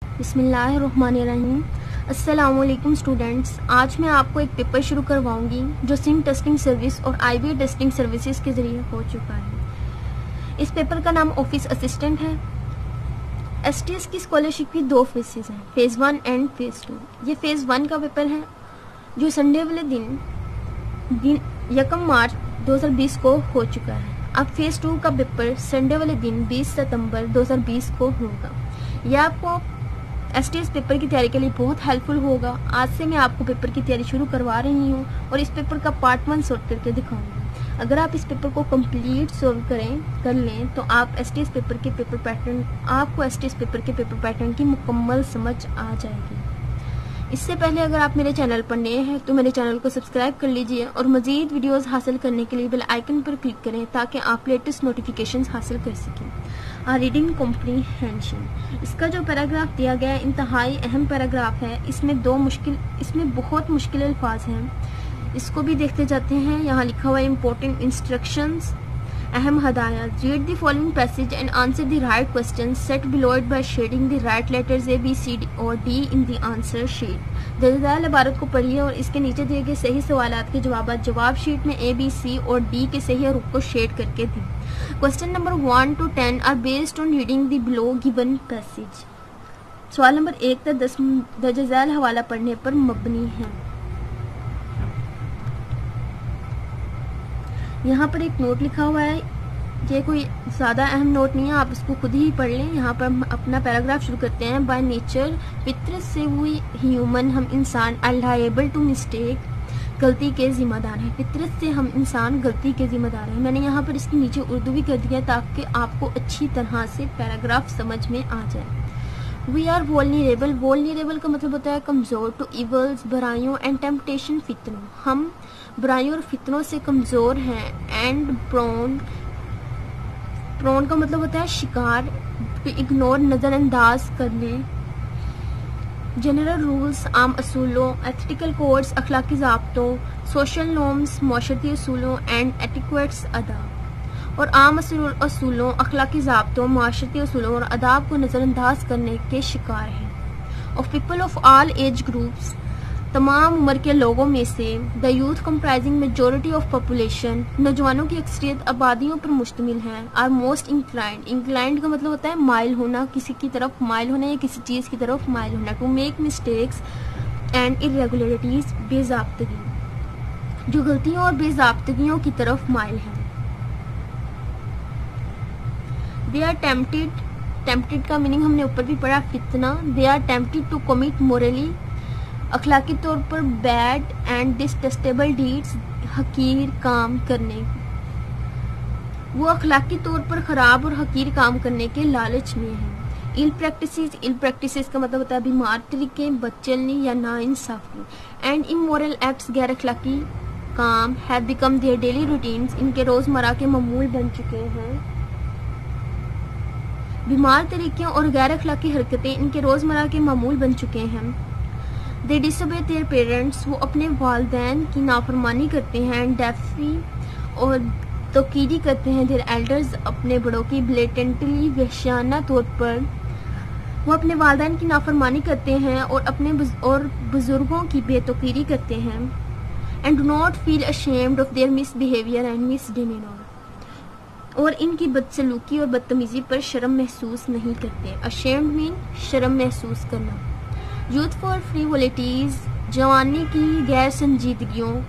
बिस्मिल्लाहिर्रहमानिर्रहीम। अस्सलामुअलैकुम स्टूडेंट्स, आज मैं आपको एक पेपर शुरू करवाऊंगी जो सिम टेस्टिंग सर्विस और आईबी टेस्टिंग सर्विसेज के जरिए हो चुका है। इस पेपर का नाम ऑफिस असिस्टेंट है। एसटीएस की स्कॉलरशिप की 2 फेजेस हैं, फेज 1 एंड फेज 2। ये फेज 1 का पेपर है जो संडे वाले दिन 1 मार्च 2020 को हो चुका है। अब फेज 2 का पेपर संडे वाले दिन 20 सितंबर 2020 को होगा। यह आपको एसटीएस पेपर की तैयारी के लिए बहुत हेल्पफुल होगा। आज से मैं आपको पेपर की तैयारी शुरू करवा रही हूँ और इस पेपर का पार्ट 1 सॉल्व करके दिखाऊंगी। अगर आप इस पेपर को कंप्लीट सॉल्व कर लें तो आप एसटीएस पेपर के पेपर पैटर्न की मुकम्मल समझ आ जाएगी। इससे पहले अगर आप मेरे चैनल पर नए हैं तो मेरे चैनल को सब्सक्राइब कर लीजिए और मजीद वीडियोस हासिल करने के लिए बेल आइकन पर क्लिक करें ताकि आप लेटेस्ट नोटिफिकेशंस हासिल कर सकें। रीडिंग कॉम्प्रीहेंशन, इसका जो पैराग्राफ दिया गया है इंतहाई अहम पैराग्राफ है। इसमें बहुत मुश्किल अल्फाज हैं। इसको भी देखते जाते हैं। यहाँ लिखा हुआ है इम्पोर्टेंट इंस्ट्रक्शंस, अहम हदायत। Read the following passage and answer the right question set below it by shading the right letters A B C और D in the answer sheet. दर्जदार इबारत को पढ़िए और इसके नीचे दिए गए सही सवालात के जवाब शीट में ए बी सी और डी के सही हरूफ को शेड करके दी। Question number 1 to 10 are based on reading the below given passage. सवाल नंबर 1 तक 10 दर्जदार हवाला पढ़ने पर मबनी है। यहाँ पर एक नोट लिखा हुआ है, ये कोई ज़्यादा अहम नोट नहीं है, आप इसको खुद ही पढ़ लें। यहाँ पर हम अपना पैराग्राफ शुरू करते हैं। बाय नेचर, फितरत से हुई ह्यूमन, हम इंसान आर लायबल टू मिस्टेक, गलती के जिम्मेदार हैं। फितरत से हम इंसान गलती के जिम्मेदार हैं। मैंने यहाँ पर इसके नीचे उर्दू भी कर दिया ताकि आपको अच्छी तरह से पैराग्राफ समझ में आ जाए। वी आर वोल्नरेबल, वोल्नरेबल का मतलब होता है कमज़ोर, टू इवल्स, बुराइयों, एंड टेम्पटेशन, फितनों, हम बुराइयों और फितनों से कमज़ोर हैं। एंड प्रोन का मतलब होता है शिकार, टू इग्नोर, नज़रअंदाज करने। जनरल रूल्स, आम असूलों, एथिकल कोड्स, अखलाकी ज़ाब्तों, सोशल नॉर्म्स, माशरती असूलों, एंड एटिक्वेट्स, अदाब। और आम असूलों, अखलाकी ज़ाब्तों, माशरती असूलों और अदाब को नज़रअंदाज करने के शिकार हैं। Of people of all age groups, तमाम उम्र के लोगों में से। The youth comprising majority of population, नौजवानों की अक्सरियत आबादियों पर मुश्तमिल है। आर मोस्ट इंक्लाइंड, इंक्लाइंड का मतलब होता है माइल होना, किसी की तरफ माइल होना या किसी चीज़ की तरफ माइल होना। To make mistakes and irregularities, बेजाब्तगी, जो गलतियों और बेजाब्तगियों की तरफ माइल है। दे आर टेम्पटेड का मीनिंग हमने ऊपर भी पढ़ा, फितना। They are tempted to commit morally, अखलाकी तौर पर बैड एंड डिस्टेस्टेबल डीड्स, हकीर काम करने। वो अखलाकी तौर पर खराब और हकीर काम करने के लालच में है। इल प्रैक्टिसेस का मतलब होता है बीमार तरीके, बदचलनी या नाइंसाफी। एंड इमोरल एक्ट्स, गैर अखलाकी काम, have become their daily routines, इनके रोजमर्रा के मामूल बन चुके हैं। बीमार तरीके और गैर अखलाकी हरकतें इनके रोजमर्रा के मामूल बन चुके हैं। दे डिसोबे देयर पेरेंट्स, वो अपने वालिदैन की नाफरमानी करते हैं। डेफी और तोकीदी करते हैं। देयर एल्डर्स, अपने बड़ों की। ब्लेटेंटली, वहशियाना तौर पर वो अपने वालिदैन की नाफरमानी करते हैं और अपने बुजुर्गों की बेतौकीरी करते हैं। And do not feel ashamed of their misbehaviour and misdemeanour, और इनकी बदसलूकी और बदतमीजी पर शर्म महसूस नहीं करते। अशेम्ड मीन शर्म महसूस करना। यूथफुल फ्रीवोलिटीज, जवानी की गैर संजीदगियों।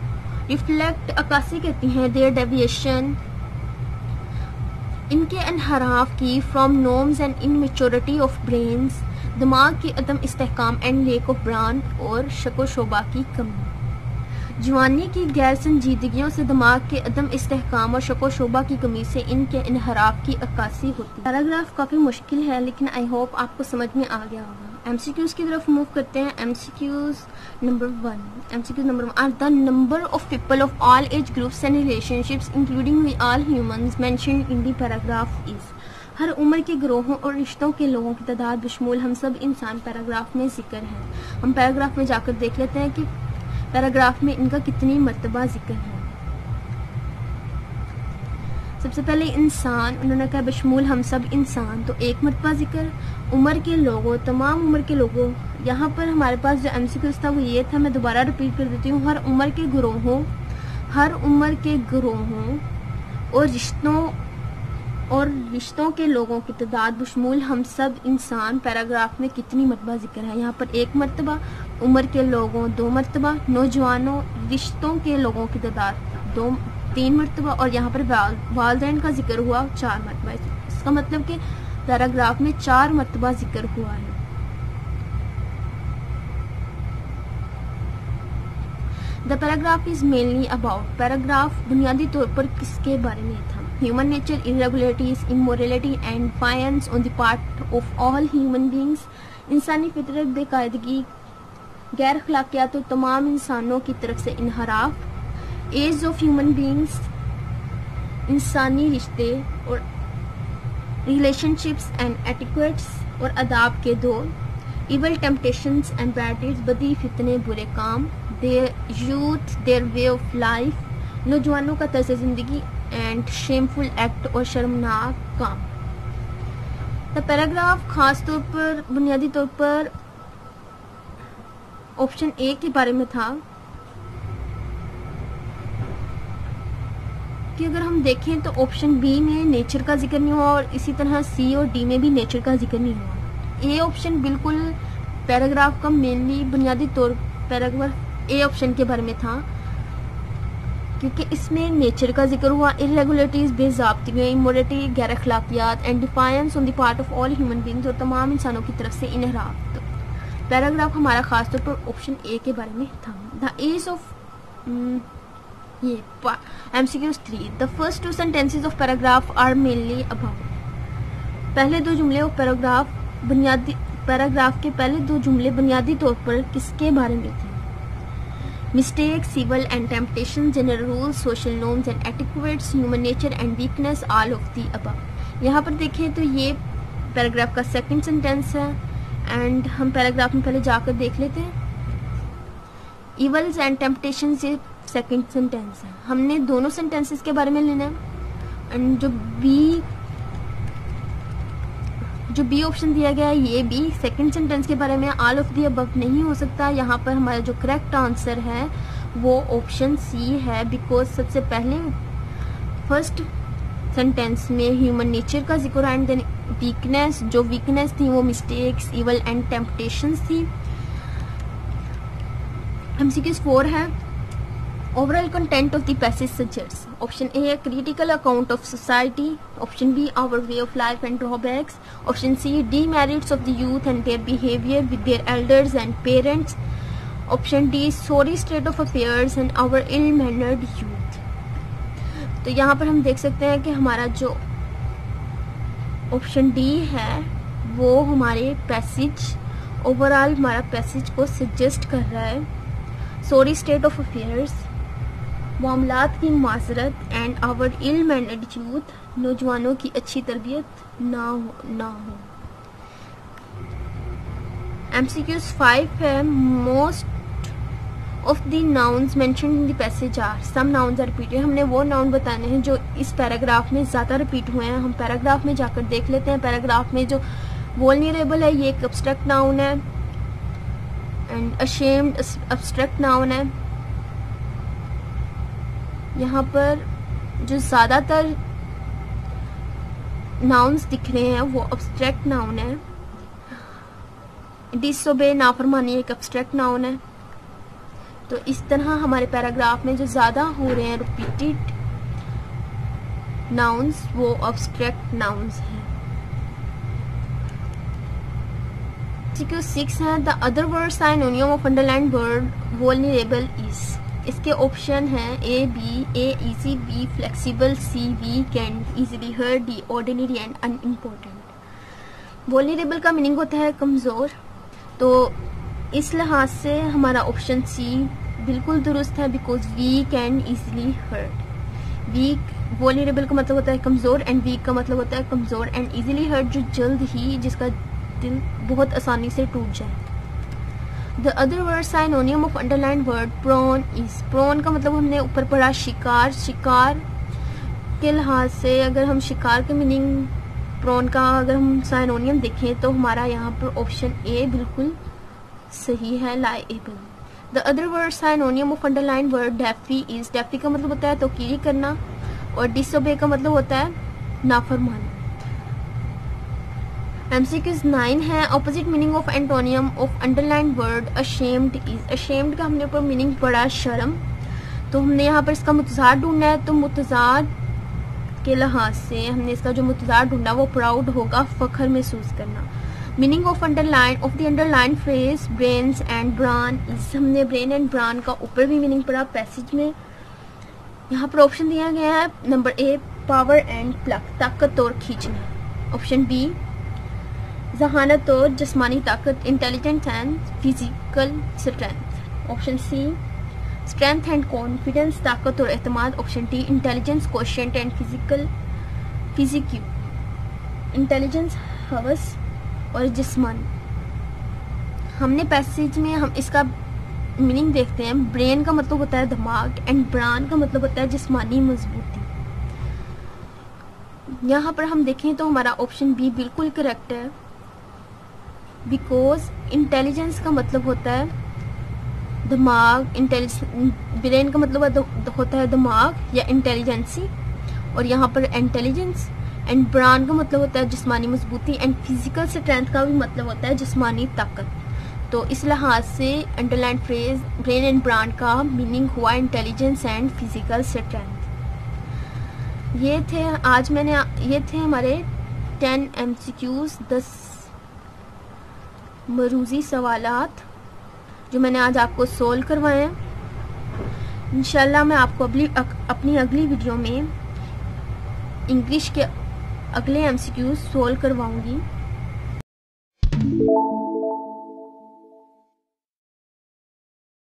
रिफ्लेक्ट, अक्कासी करती हैं। देयर डेविएशन, इनके अनहराफ की। From norms and immaturity of brains, दिमाग की अदम इस्तेहकाम। एंड लेक ऑफ ब्रांड, और शको शोबा की कमी। जवानी की गैर संजीदगियों से दिमाग के अदम इस्तेहकाम और शको शोबा की कमी से इनके इनहराफ की अक्कासी होती है। पैराग्राफ काफ़ी मुश्किल है लेकिन आई होप आपको समझ में आ गया होगा। एमसीक्यूज की तरफ मूव करते हैं। MCQs number 1 are the number of people of all age groups and relationships including we all humans mentioned in the paragraph is. हर उम्र के ग्रोहों और रिश्तों के लोगों की तादाद बशमूल हम सब इंसान पैराग्राफ में जिक्र है। हम पैराग्राफ में जाकर देख लेते हैं कि पैराग्राफ में इनका कितनी मर्तबा जिक्र है। सबसे पहले इंसान, उन्होंने कहा बशमूल हम सब इंसान, तो एक मरतबा जिक्र। उम्र के लोगों, तमाम उम्र के लोगों, यहाँ पर हमारे पास जो MCQs था वो ये था, मैं दोबारा रिपीट कर देती हूँ। हर उम्र के ग्रोहों और रिश्तों के लोगों की तादाद बशमूल हम सब इंसान पैराग्राफ में कितनी मरतबा जिक्र है? यहाँ पर एक मरतबा, उम्र के लोगों 2 मरतबा, नौजवानों, रिश्तों के लोगों की तादाद 3 मरतबा, और यहाँ पर वालिदैन का जिक्र हुआ 4 मरतबा। इसका मतलब कि पैराग्राफ में 4 मरतबा जिक्र हुआ है। The paragraph is mainly about, paragraph बुनियादी तौर पर किसके बारे में था? Human nature, irregularities, immorality and defiance on the part of all human beings, इंसानी फितरत, बेकायदगी, गैर अखलाकियात और तमाम इंसानों की तरफ से इनहराफ, एज ऑफ ह्यूमन बींग्स, इंसानी रिश्ते और रिलेशनशिप्स एंड एटिक्वेट्स और अदाब के दौर, evil temptations and bad deeds, बदी फितने बुरे काम, their youth, their way of life, नौजवानों का तर्ज जिंदगी, एंड शेमफुल एक्ट और शर्मनाक काम। द पैराग्राफ खास तौर पर बुनियादी तौर पर ऑप्शन ए के बारे में था कि अगर हम देखें तो ऑप्शन बी में नेचर का जिक्र नहीं हुआ और इसी तरह सी और डी में भी नेचर का जिक्र नहीं हुआ। ए ऑप्शन बिल्कुल पैराग्राफ का मेनली बुनियादी तौर पैराग्राफ ए ऑप्शन के बारे में था, क्योंकि इसमें नेचर का जिक्र हुआ, इरेगुलरिटीज, बेज़ाब्तियाँ, इमोरलिटी, गैर अखलाकियात, and defiance on the part of all human beings, और तमाम इंसानों की तरफ से इनहराफ। तो पैराग्राफ हमारा खास तौर पर ऑप्शन ए के बारे में था। द एज ऑफ ये MCQs 3, the first 2 sentences of paragraph are mainly about, पहले 2 जुमले और पैराग्राफ के पहले 2 जुमले बुनियादी तौर पर किसके बारे में थे? Mistakes, evil and temptation, general rules, social norms and etiquettes, human nature and weakness, all of the above। यहाँ पर देखें तो ये पैराग्राफ का सेकंड सेंटेंस है, एंड हम पैराग्राफ में पहले जाकर देख लेते हैं। evils and temptations ये सेकंड सेंटेंस है, हमने दोनों सेंटेंसेस के बारे में लेना है। एंड जो बी ऑप्शन दिया गया है ये भी सेकंड सेंटेंस के बारे में, ऑल ऑफ दी अबव नहीं हो सकता। यहाँ पर हमारा जो करेक्ट आंसर है वो ऑप्शन सी है, बिकॉज सबसे पहले फर्स्ट सेंटेंस में ह्यूमन नेचर का जिक्र एंड देन वीकनेस, जो वीकनेस थी वो मिस्टेक्स, इवल एंड टेम्पटेशंस थी। MCQs 4 है। Overall content of the passage suggests option A, a critical account of society, option B, our way of life and drawbacks, option C, demerits of the youth and their behavior with their elders and parents, option D, sorry state of affairs and our ill-mannered youth। तो यहाँ पर हम देख सकते हैं कि हमारा जो ऑप्शन डी है वो हमारे पैसेज ओवरऑल हमारा पैसेज को सजेस्ट कर रहा है। सॉरी स्टेट ऑफ अफेयर्स, मामलात की माजरत, and our ill mannered youth, नौजवानों की अच्छी तरबियत ना हो। MCQs 5 है। Most of the nouns mentioned in the passage are, some nouns are repeated, हमने वो नाउन बताने हैं जो इस पैराग्राफ में ज़्यादा रिपीट हुए हैं। हम पैराग्राफ में जाकर देख लेते हैं। पैराग्राफ में जो वल्नरेबल है ये एक एब्स्ट्रैक्ट नाउन है, एंड अशेम्ड एब्स्ट्रैक्ट नाउन है। यहाँ पर जो ज़्यादातर नाउन्स दिख रहे हैं वो एब्स्ट्रैक्ट नाउन है। डिसोबे, नाफरमानी, एक एब्स्ट्रैक्ट नाउन है। तो इस तरह हमारे पैराग्राफ में जो ज़्यादा हो रहे हैं रिपीटेड नाउन्स वो एब्स्ट्रैक्ट नाउन्स हैं। MCQ 6 है। The other word synonym of underline word vulnerable is, इसके ऑप्शन हैं A B, A easy, B flexible, C weak and easily hurt, D ordinary and unimportant. Vulnerable का meaning होता है कमज़ोर, तो इस लिहाज से हमारा ऑप्शन सी बिल्कुल दुरुस्त है, because weak and easily hurt. Weak, vulnerable का मतलब होता है कमज़ोर, एंड वीक का मतलब होता है कमज़ोर, एंड इजीली हर्ट जो जल्द ही जिसका दिल बहुत आसानी से टूट जाए। The other word synonym of underline word prone is, prone का मतलब हमने ऊपर पढ़ा शिकार, शिकार के लिहाज से अगर हम शिकार के मीनिंग प्रॉन का अगर हम साइनोनियम देखें तो हमारा यहाँ पर ऑप्शन ए बिल्कुल सही है, liable. The other word synonym of underline word DeFi is, DeFi का मतलब होता है तौकीरी करना और डिसोबे का मतलब होता है नाफरमानी। MCQs 9 है। Opposite meaning of antonym of underline word ashamed is, ashamed का हमने ऊपर मीनिंग पढ़ा शर्म, तो हमने यहाँ पर इसका मुतज़ाद ढूंढना है, तो मुतज़ाद के लिहाज से हमने इसका जो मुतज़ाद ढूंढा वो प्राउड होगा, फख्र महसूस करना। Meaning of underline of the underline phrase brains and bran, हमने ब्रेन एंड ब्रान का ऊपर भी मीनिंग पढ़ा पैसेज में। यहाँ पर ऑप्शन दिया गया है number A power and pluck, ताकत और खींचना। ऑप्शन बी जहानत और जिस्मानी ताकत, intelligence and physical strength. Option C strength and confidence, ताकत और एतमाद। Option D intelligence quotient and physique, intelligence हवस और जिस्मानी। हमने पैसेज में हम इसका मीनिंग देखते हैं। ब्रेन का मतलब होता है दिमाग एंड ब्रान का मतलब होता है जिस्मानी मजबूती। यहाँ पर हम देखें तो हमारा ऑप्शन बी बिल्कुल करेक्ट है, बिकॉज इंटेलिजेंस का मतलब होता है दिमाग, ब्रेन का मतलब होता है दिमाग या इंटेलिजेंसी, और यहाँ पर इंटेलिजेंस एंड ब्रान का मतलब होता है जिस्मानी मजबूती एंड फिजिकल स्ट्रेंथ का भी मतलब होता है जिस्मानी ताकत। तो इस लिहाज से underline phrase brain and bran का मीनिंग हुआ इंटेलिजेंस एंड फिजिकल स्ट्रेंथ। ये थे हमारे 10 MCQs, 10 मरूजी सवालात जो मैंने आज आपको सोल्व करवाए हैं। इंशाल्लाह मैं आपको अपनी अगली वीडियो में इंग्लिश के अगले MCQs सोल्व करवाऊंगी।